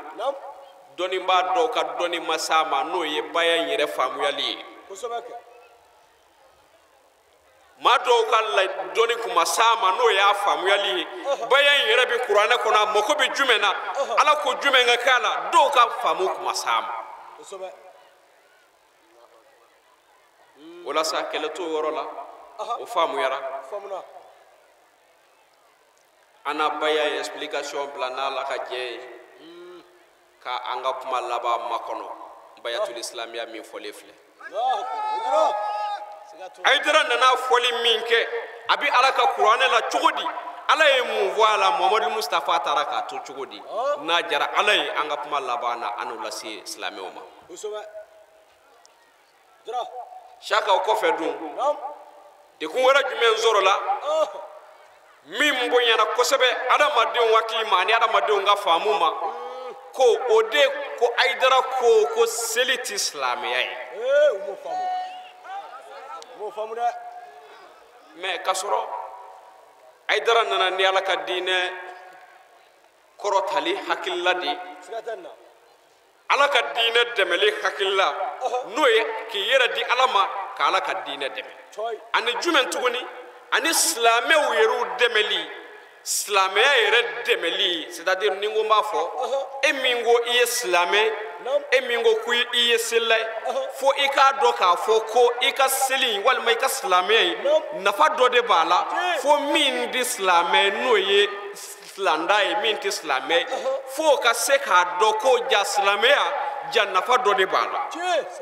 dɔnnibaa dɔw ka dɔnni ma s'a ma n'o ye baya in yɛrɛ faamuyali ye maa dɔw ka dɔnni kun ma s'a ma n'o y'a faamuyali ye baya in yɛrɛ bɛ kuranɛ kɔnɔ a mago bɛ jumɛn na ala ko jumɛn ka k'a la dɔw ka faamu kun ma s'a ma o la sa kɛlɛ t'o yɔrɔ la o faamuyara an na baya in explication bila n'ala ka jɛ ye ka an ka kuma laban makɔnɔ bayatul islamiya min fɔlen filɛ Haidara nana fɔli min kɛ a bɛ ala ka kuranɛ la cogo di ala ye mun fɔ a la Muhamadu Mustafa taara k'a to cogo di n'a jara ala ye an ka kuma laban na an n'u lase silamɛw ma saka o kɔfɛ dun dekun wɛrɛ jumɛn sɔrɔ la min bonyana kosɛbɛ adamadenw hakili ma ani adamadenw ka faamu ma ko o de ko Haidara ko seli ti silamɛya ye mais k'a sɔrɔ Haidara nana ni ala ka diinɛ kɔrɔtali hakilila de ala ka diinɛ dɛmɛli hakilila n'o ye k'i yɛrɛ di ala ma ka ala ka diinɛ dɛmɛ ani jumɛn tuguni ani silamɛw yɛrɛw dɛmɛli silamɛya yɛrɛ dɛmɛli c'est-à-dire ni ko b'a fɔ e min ko i ye silamɛ e min ko k'i ye selila ye fo i k'a dɔn k'a fɔ ko i ka seli walima i ka silamɛya ye nafa dɔ de b'a la fo min di silamɛ n'o ye silanda ye min tɛ silamɛ ye fo ka se k'a dɔn ko ja silamɛya ja nafa dɔ de b'a la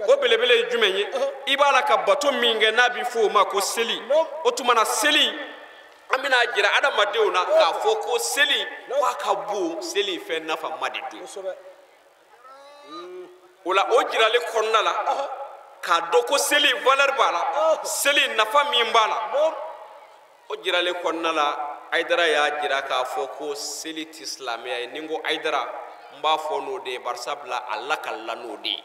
o belebele ye jumɛn ye i b'a la ka bato min kɛ n'a bɛ fɔ o ma ko seli o tuma na seli an bɛna jira adamadenw na k'a fɔ ko seli k'a ka bon seli fɛn nafa ma de don o la o jirali kɔnɔna la k'a dɔn ko seli valeur b'a la seli nafa min b'a la o jirali kɔnɔna la Haidara y'a jira k'a fɔ ko seli ti silamɛya ye ni n ko Haidara n b'a fɔ n'o de ye barisabula a lakalila n'o de ye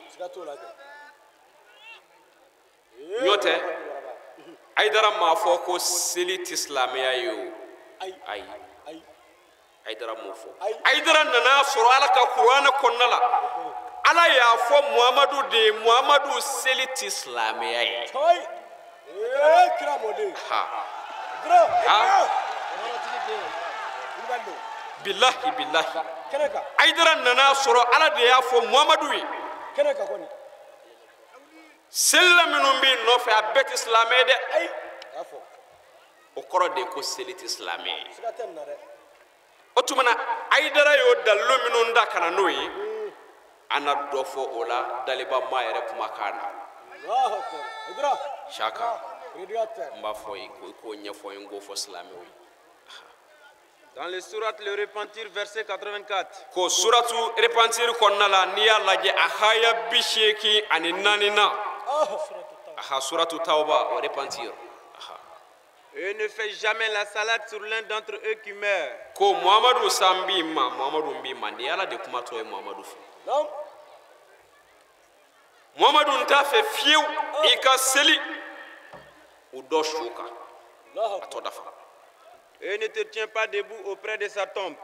n'o tɛ Haidara m'a fɔ ko seli ti silamɛya ye o ayi Haidara m'o fɔ Haidara nana sɔrɔ ala ka kuranɛ kɔnɔna la ala y'a fɔ Muhamadu de ye Muhamadu seli ti silamɛya ye bilahi Haidara nana sɔrɔ ala de y'a fɔ Muhamadu ye selila minnu b'i nɔfɛ a bɛɛ ti silamɛ ye dɛ o kɔrɔ de ko seli ti silamɛ ye o tuma na Haidara y'o dalilu minnu da ka na n'o ye an na dɔ fɔ o la daliba ma yɛrɛ kumakan na saka n b'a fɔ i k'o ɲɛfɔ n k'o fɔ silamɛw ye dans le sourate le repentir verset 84 ko suratu repentir kɔnɔna la n'i y'a lajɛ a haya 84 na aha suratu tauba o repentir et ne fait jamais la salade sur l'un d'entre eux qui meurt ko Muhamadu sambi ma Muhamadu mbi ma ni ala de kuma to ye Muhamadu fo Muhamadu nta fɛ fiyewu i ka seli u dɔ su kan a tɔ dafa et ne te tiens pas debout auprès de sa tombe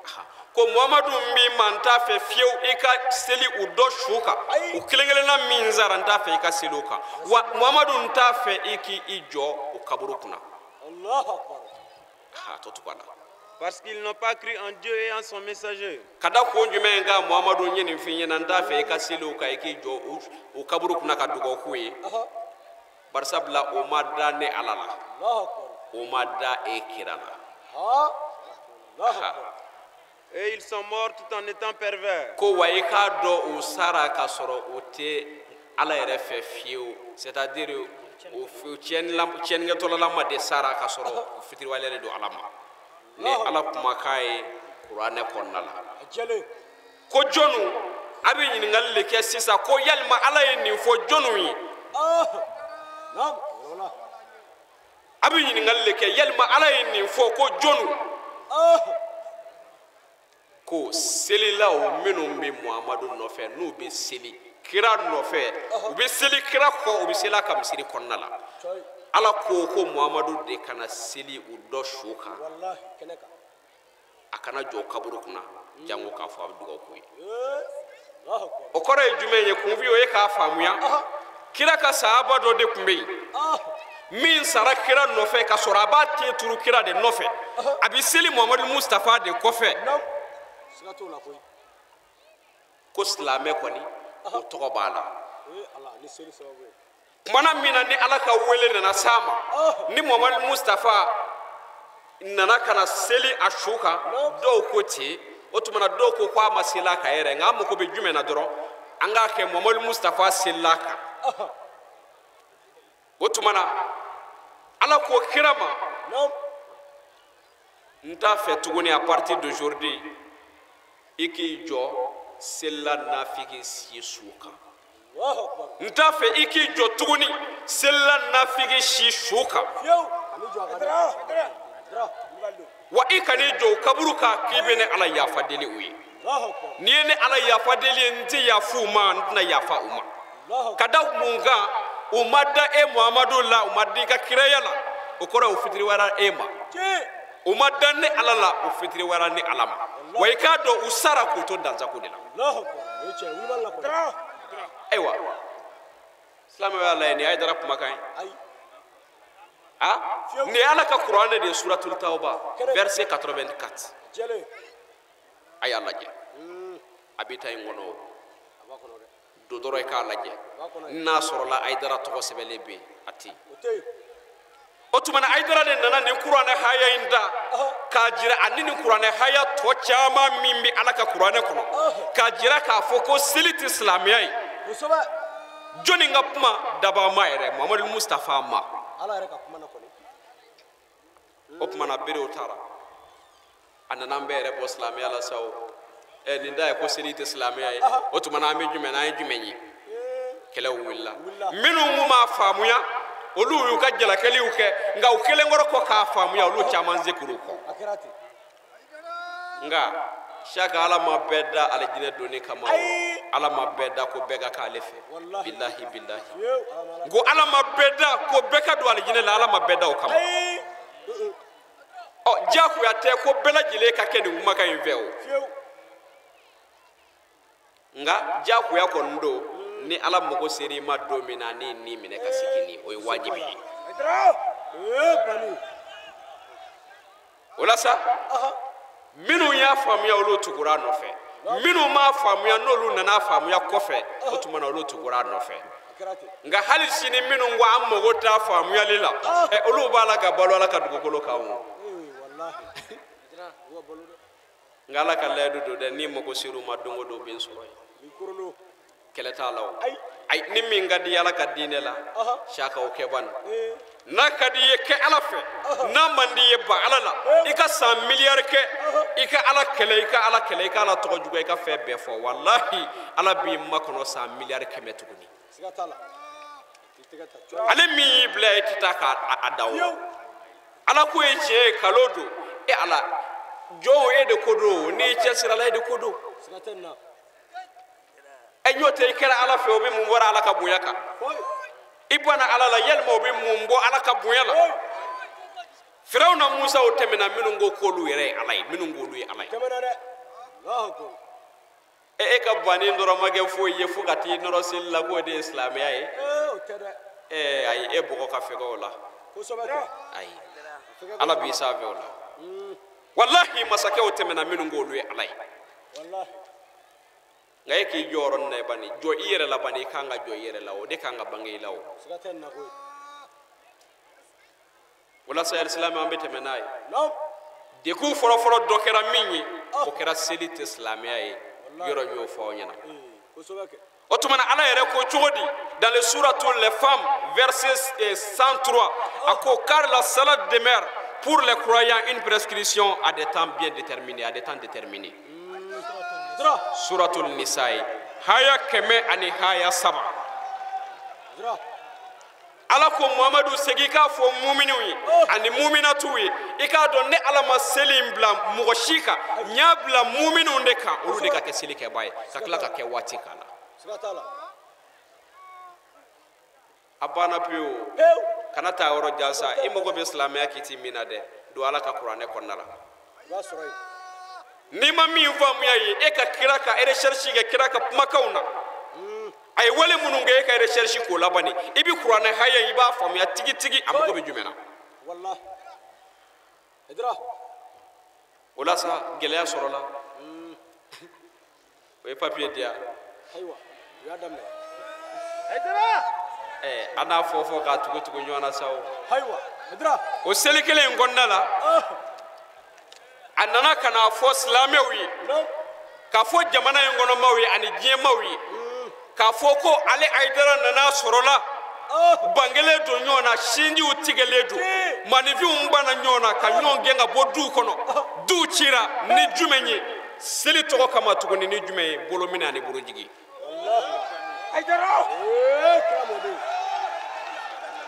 ko Muhamadu mbi ma nta fɛ fiyewu i ka seli u dɔ su kan u kelen-kelenna min zara nta fɛ i ka seli o kan wa Muhamadu nta fɛ i k'i jɔ u kaburu kunna tɔ tugu a la parce qu'ils n'ont pas cru en Dieu et en son messager kada ko jumɛn ka Muhamadu ɲɛ nin f'i ɲɛna nta fɛ i ka seli o kan i k'i jɔ u kaburu kunna ka dugawu k'u ye barisabula o ma da ne ala la o ma da e kira la et ils sont morts tout en étant pervers ko wa i k'a dɔn o sara ka sɔrɔ o tɛ ala yɛrɛ fɛ fiyewu c'est-à-dire o tiɲɛnikɛtɔlama de sara ka sɔrɔ o fitiriwaleyalen don ala ma ni ala kumakan ye kuranɛ kɔnɔna la ko jɔnnu abi ɲininkali le kɛ sisan ko yalima ala ye nin fɔ jɔnniw ye naam wala abi ɲininkali le kɛ yalima ala ye nin fɔ ko jɔnniw ko selilaw minnu bɛ muhamadu nɔfɛ n'u bɛ seli kira nɔfɛ u bɛ seli kira kɔ u bɛ seli a ka misiri kɔnɔna la ala ko muhamadu de kana seli u dɔ su kan wallahi kɛnɛ kan a kana jɔ kaburu kunna jango k'a fɔ a bɛ dugawu k'u ye Allahu akbar o kɔrɔ ye jumɛn ye kun fi o ye k'a faamuya kira ka sahaba dɔ de tun bɛ yen min sara kira nɔfɛ ka sɔrɔ a b'a ten turu kira de nɔfɛ a bɛ seli muhamadu mustafa de kɔfɛ siga t'o la koyi ko silamɛ kɔni o tɔgɔ b'a la ala ni seli sababu ye kumana min na ni ala ka wele nana s'a ma ni muhamadu mustafa nana kana seli a su kan dɔw ko ten o tuma na dɔw ko a ma seli a kan yɛrɛ nka an mago bɛ jumɛn na dɔrɔn an k'a kɛ muhamadu mustafa selila a kan o tuma na ala ko kira ma n t'a fɛ tuguni à partir d'aujourd'hui i k'i jɔ selila nafigi si su kan Allahu akbar n t'a fɛ i k'i jɔ tuguni selila nafigi si su kan fiyewu ani jɔ a ka dra wa i kan'i jɔ o kaburu kan k'i bɛ ne ala yafa deli u ye Allahu akbar n'i ye ne ala yafa deli ye n tɛ yafa u ma n tɛna yafa u ma ka da mun kan u ma da e muhamadu la u ma da i ka kiraya la o kɔrɔ ye u fitiriwara e ma u ma da ne ala la u fitiriwara ni ala ma wa i k'a dɔn u sara k'u to dansago de la Allahu akbar o ye tiɲɛ wulibali la kɔni ayiwa silamɛw y'a lajɛ nin ye Hayidara kumakan ye ayi nin ye ala ka kuranɛ de ye suratul tawba verset 84 jɛlen a y'a lajɛ a bɛ taa in kɔnɔ o a b'a kɔnɔ dɛ don dɔrɔn i k'a lajɛ n'a sɔrɔla Hayidara tɔgɔ sɛbɛnlen bɛ yen a tɛ yen o tɛ yen o tuma na Hayidara de nana nin kuranɛ haya in da k'a jira ani nin kuranɛ haya tɔ caman min bɛ ala ka kuranɛ kɔnɔ k'a jira k'a fɔ ko seli tɛ silamɛya ye kosɛbɛ jɔnni ka kuma daba ma yɛrɛ muhamadu mustafa ma ala yɛrɛ ka kuma na kɔni o tuma na berew taara a nana an bɛɛ yɛrɛ bɔ silamɛya la sa o nin da ye ko seli tɛ silamɛya ye o tuma na an bɛ jumɛn na an ye jumɛn ye kɛlɛw wulila minnu kun m'a faamuya olu y'u ka jalakɛliw kɛ nka u kelen kɔrɔ kɔ k'a faamuya olu caman sekuru kɔ a kɛra ten nka saka ala ma bɛɛ da alijinɛ donni kama o ala ma bɛɛ da ko bɛɛ ka k'ale fɛ bilahi bilahi fiyewu ala ko ala ma bɛɛ da ko bɛɛ ka don alijinɛ la ala ma bɛɛ da o kama ɔ diyagoya tɛ ko bɛɛ lajɛlen ka kɛ nin kumakan in fɛ o fiyewu nka diyagoya kɔni don ni ala mago sera i ma don min na ni nin minɛ ka sigi ni o ye wajibi ye bani o la sa minnu y'a faamuya olu tugura a nɔfɛ minnu m'a faamuya n'olu nana faamuya kɔfɛ o tuma na olu tugura a nɔfɛ a kɛra ten nka hali sini minnu ko an mago t'a faamuyali la olu b'a la ka balo ala ka dugukolo kan o wallahi u ka balo dɛ nka ala ka layidu don dɛ ni mago sera u ma don o don u bɛ n sɔrɔ yen ni korolo kɛlɛ t'a la o ayi ni min ka di ala ka diinɛ la saka o kɛ bani n'a ka di i ye kɛ ala fɛ n'a man di i ye ban ala la i ka san miliyari kɛ i ka ala kɛlɛ i ka ala kɛlɛ i ka ala tɔgɔ juguya i ka fɛn bɛɛ fɔ walahi ala b'i makɔnɔ san miliyari 100 tuguni siga t'a la k'i tɛgɛ ta ale min y'i bila i tɛ taa k'a da o ala ko ye tiɲɛ ye kalo don e ala jɔn e de ko don n'i cɛsirila e de ko don siga tɛ nin na ɲ'o tɛ i kɛra ala fɛ o bɛ mun bɔra ala ka bonya kan i bɔnna ala la yalima o bɛ mun bɔ ala ka bonya la firawuna musa o tɛmɛna minnu ko k'olu yɛrɛ ye ala ye minnu k'olu ye ala ye tɛmɛna dɛ Allahu akbar e ka banni dɔrɔn ma kɛ foyi ye fo ka t'i nɔrɔ seli la k'o de ye silamɛya ye o tɛ dɛ ayi e bɔgɔ ka fɛgɛ o la kosɛbɛ kɛ ayi ala b'i sanfɛ o la walahi masakɛw tɛmɛna minnu k'olu ye ala ye wallahi nka e k'i jɔ yɔrɔ nin na i bani jɔ i yɛrɛ la bani i kan ka jɔ i yɛrɛ la o de kan ka bange i la o siga tɛ nin na koyi o la sayɛli silamɛ an bɛ tɛmɛ n'a ye non degun fɔlɔfɔlɔ dɔ kɛra min ye o kɛra seli tɛ silamɛya ye yɔrɔ n y'o fɔ aw ɲɛna kosɛbɛ kɛ o tuma na ala yɛrɛ ko cogo di dans le suratul les femmes verset 103 a ko car la salade demeure pour les croyants une prescription à des temps bien déterminés à des temps déterminés suratul nisa'i haya kɛmɛ ani haya saba Hadra. ala ko muhamadu segi k'a fɔ muminiw ye ani muminatuw ye i k'a dɔn ne ala ma seli in bila mɔgɔ si kan n y'a bila muminw de kan olu de ka kɛ selikɛba ye ka tila ka kɛ waati k'a la Siga t'a la. a banna pewu Pewu. kana taa yɔrɔ jan sa i mago bɛ silamɛya kiti min na dɛ don ala ka kuranɛ kɔnɔna la I b'a sɔrɔ yen. n'i ma min faamuya ye e ka kira ka recherche kɛ kira ka kumakanw na a ye wale minnu kɛ e ka recherche k'o labani i bɛ kuranɛ haya i b'a faamuya tigi a mago bɛ jumɛn na Wallahi. Hadra. o la sa gɛlɛya sɔrɔla o ye papiye di yan Ayiwa. U y'a daminɛ. an n'a fɔ k'a tugu ɲɔgɔn na sa o Ayiwa. Hadra. o seli kelen in kɔnɔna la a nana ka n'a fɔ silamɛw ye Non. k'a fɔ jamana in kɔnɔ maaw ye ani diɲɛ maaw ye k'a fɔ ko ale ayidara nana sɔrɔla bangelen don ɲɔgɔn na sinjiw tigɛlen don maninfinw banna ɲɔgɔn na ka ɲɔgɔn gɛn ka bɔ duw kɔnɔ duw cira ni jumɛn ye seli tɔgɔ kama tuguni ni jumɛn ye bolominɛ ani bolojigi Hadra. Kira mɔden.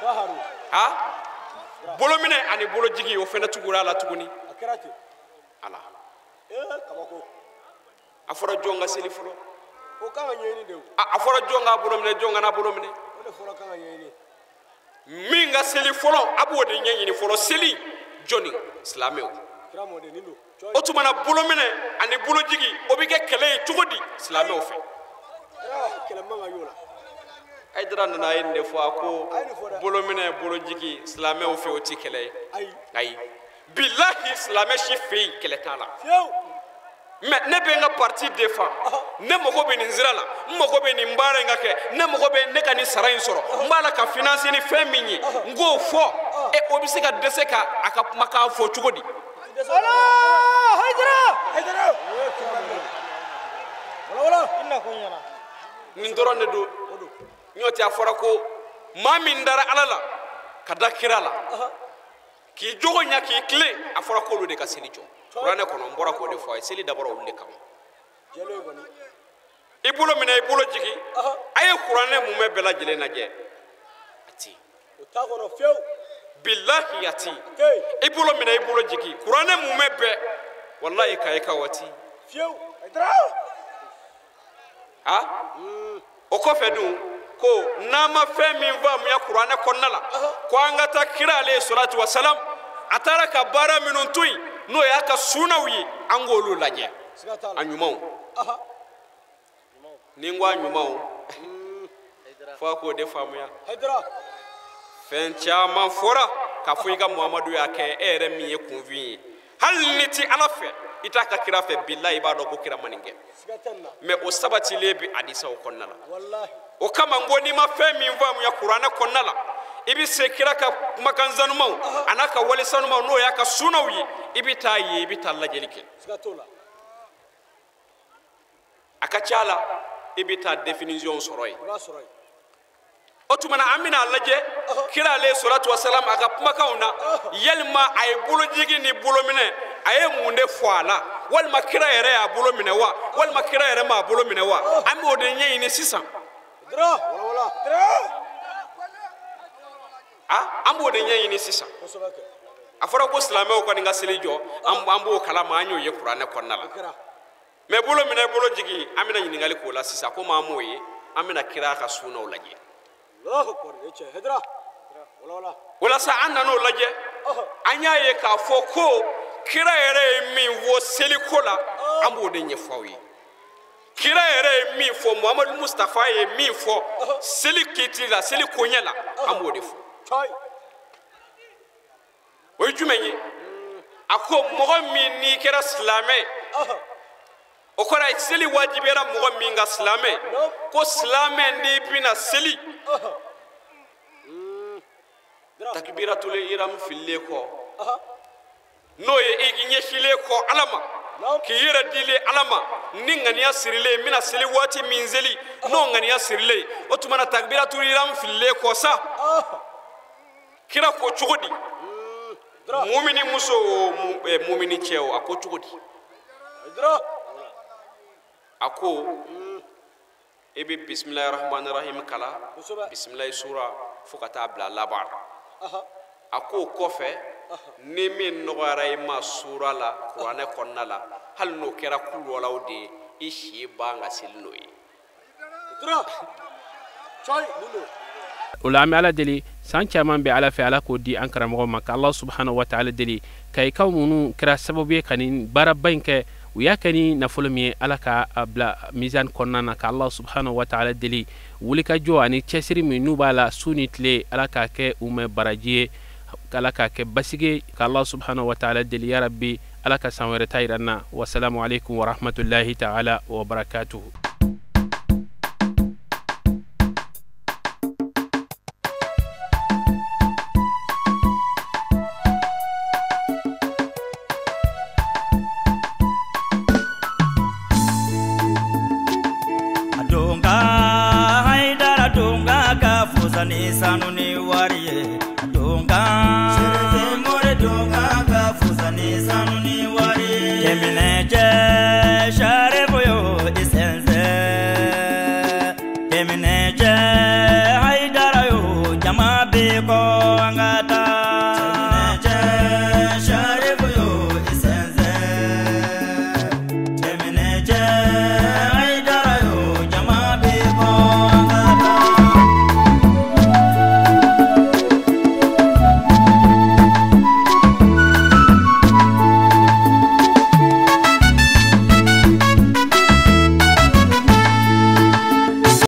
Baharu. bolominɛ ani bolojigi o fɛnɛ tugura la tuguni A kɛra ten. ala Kabako. a fɔra jɔn ka seli fɔlɔ O kan ka ɲɛɲini de o. a fɔra jɔn k'a bolo minɛ jɔn kana bolo minɛ O de fɔlɔ kan ka ɲɛɲini. min ka seli fɔlɔ a b'o de ɲɛɲini fɔlɔ seli jɔnni silamɛw Kira mɔden nin don. o tuma na bolominɛ ani bolojigi o bɛ kɛ kɛlɛ ye cogo di silamɛw fɛ Kira kɛlɛ man ka y'o la. ayidara nana a ye nin de fɔ a ko A ye nin fɔ dɛ. bolominɛ bolojigi silamɛw fɛ o ti kɛlɛ ye Ayi. ayi bilahi silamɛ si fɛ yen kɛlɛ t'a la Fiyewu. mɛ ne bɛ n ka parti défend ne mago bɛ nin sira la n mago bɛ nin baara in ka kɛ ne mago bɛ ne ka nin sara in sɔrɔ n b'a la ka financer ni fɛn min ye n k'o fɔ o bɛ se ka dɛsɛ ka a ka kumakan fɔ cogo di Hadra. Wala. Ina ko ɲana. nin dɔrɔn de don n'o tɛ a fɔra ko maa min dara ala la ka da kira la k'i jogo ɲa k'i tilen a fɔra k'olu de ka seli jɔ kuranɛ kɔnɔ n bɔra k'o de fɔ a ye seli dabɔra olu de kama Jalo ye kɔni. i bolo minɛ i bolo jigi a ye kuranɛ mun bɛ bɛɛ lajɛlen lajɛ a ti O t'a kɔnɔ fiyewu. bilahi a ti Ke. i bolo minɛ i bolo jigi kuranɛ mun bɛ bɛɛ walahi ka ka waati Fiyewu. Hadra. o kɔfɛ dun ko n'an ma fɛn min faamuya kuranɛ kɔnɔna la ko an ka taa kira ale salatu wa salam a taara ka baara minnu to yen n'o y'a ka sunaw ye an k'olu lajɛ Siga t'a la. a ɲumanw ni n ko a ɲumanw fo a k'o de faamuya Hadra. fɛn caman fɔra k'a fɔ i ka muhamadu y'a kɛ e yɛrɛ min ye kunfin ye hali ni ti ala fɛ i t'a ka kira fɛ bilahi i b'a dɔn ko kira ma nin kɛ Siga tɛ nin na. mɛ o sabatilen bɛ hadisaw kɔnɔna la Wallahi. o kama n ko n'i ma fɛn min faamuya kuranɛ kɔnɔna la i bɛ se kira ka kumakan sanumaw a n'a ka wale sanumaw n'o y'a ka sunaw ye i bɛ taa ye i bɛ taa lajɛli kɛ Siga t'o la. a ka ca la i bɛ taa définition sɔrɔ yen I b'a sɔrɔ yen. o tuma na an bɛna lajɛ kira ale salatu wa salam a ka kumakanw na yalima a ye bolojigi ni bolominɛ a ye mun de fɔ a la walima kira yɛrɛ y'a bolo minɛ wa walima kira yɛrɛ m'a bolo minɛ wa an b'o de ɲɛɲini sisan Hadra. Wala. Hadra. an b'o de ɲɛɲini sisan Kosɛbɛ kɛ. a fɔra ko silamɛw ka nin ka seli jɔ an b'o kalama an y'o ye kuranɛ kɔnɔna la Kira. mɛ bolo minɛ bolo jigi an bɛna ɲininkali k'o la sisan komi an m'o ye an bɛna kira ka sunaw lajɛ Allahu akbar. E cɛ. Hadra. Wala. walasa an nan'o lajɛ an y'a ye k'a fɔ ko kira yɛrɛ ye min fɔ seliko la an b'o de ɲɛfɔ aw ye kira yɛrɛ ye min fɔ muhamadu mustafa ye min fɔ seli kiti la seli koɲɛ la an b'o de fɔ Cɔyi. o ye jumɛn ye a ko mɔgɔ min n'i kɛra silamɛ o kɔrɔ ye seli wajibiyara mɔgɔ min ka silamɛ ko silamɛ n'i bɛna seli takbiratul ihram fililen kɔ n'o ye i ɲɛsilen kɔ ala ma k'i yɛrɛ dilen ala ma ni ŋaniya sirilen n bɛna seli waati min seli n'o ŋaniya sirilen o tuma na takbiratul ihram fililen kɔ sa kira ko cogo di mumini muso o mumini cɛ o a ko cogo di Hadra. a ko ibi bismillahirrahmanirrahim kala bismillah sura fukata bla labar ako kofe ni min nogara ma sura la qur'ane konna la hal no kera kulu wala odi ishi banga silnoyi dra choy lulu ulama ala deli san caman be ala fe ala ko di an karamɔgɔ ma ka Allah subhanahu wa ta'ala deli kay kaw munu kira sababu ye kanin bara banke u ya kani nafolo mi ala ka abla mizan konnana ka Allah subhanahu wa ta'ala deli wuli ka jo ani cesiri mi nubala suni tle ala ka ke umme baraji ala ka ke basige ka Allah subhanahu wa ta'ala deli ya rabbi ala ka sanwere tayranna wa assalamu alaikum wa rahmatullahi ta'ala wa barakatuh. Haidara dunga ka fuzani sanuni